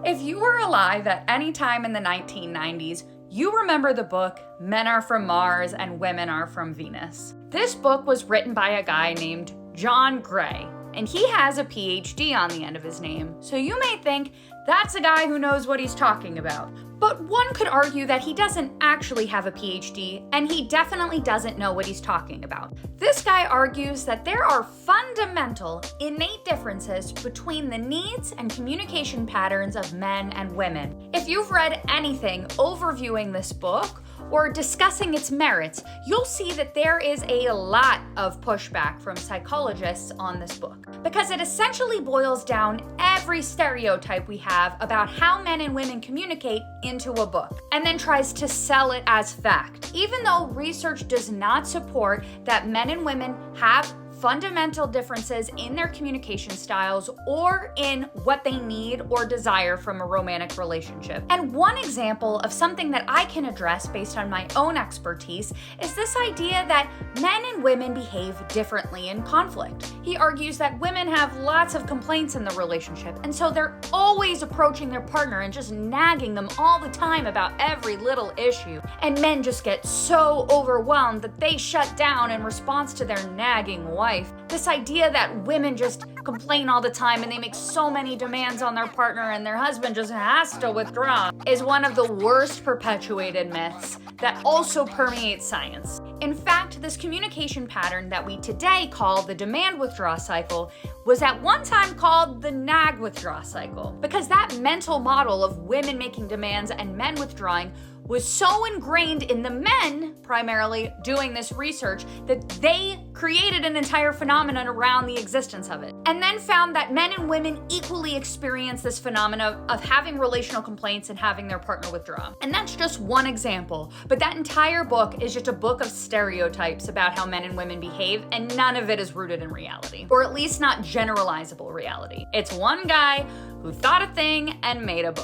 If you were alive at any time in the 1990s, you remember the book Men Are From Mars and Women Are From Venus. This book was written by a guy named John Gray, and he has a PhD on the end of his name, so you may think that's a guy who knows what he's talking about. But one could argue that he doesn't actually have a PhD, and he definitely doesn't know what he's talking about. This guy argues that there are fundamental, innate differences between the needs and communication patterns of men and women. If you've read anything overviewing this book, or discussing its merits, you'll see that there is a lot of pushback from psychologists on this book, because it essentially boils down every stereotype we have about how men and women communicate into a book, and then tries to sell it as fact. Even though research does not support that men and women have fundamental differences in their communication styles or in what they need or desire from a romantic relationship. And one example of something that I can address based on my own expertise is this idea that men and women behave differently in conflict. He argues that women have lots of complaints in the relationship, and so they're always approaching their partner and just nagging them all the time about every little issue. And men just get so overwhelmed that they shut down in response to their nagging wife. This idea that women just complain all the time and they make so many demands on their partner and their husband just has to withdraw is one of the worst perpetuated myths that also permeates science. In fact, this communication pattern that we today call the demand withdraw cycle was at one time called the nag withdraw cycle, because that mental model of women making demands and men withdrawing was so ingrained in the men primarily doing this research that they created an entire phenomenon around the existence of it, and then found that men and women equally experience this phenomena of having relational complaints and having their partner withdraw. And that's just one example, but that entire book is just a book of stereotypes about how men and women behave, and none of it is rooted in reality, or at least not generalizable reality. It's one guy who thought a thing and made a book.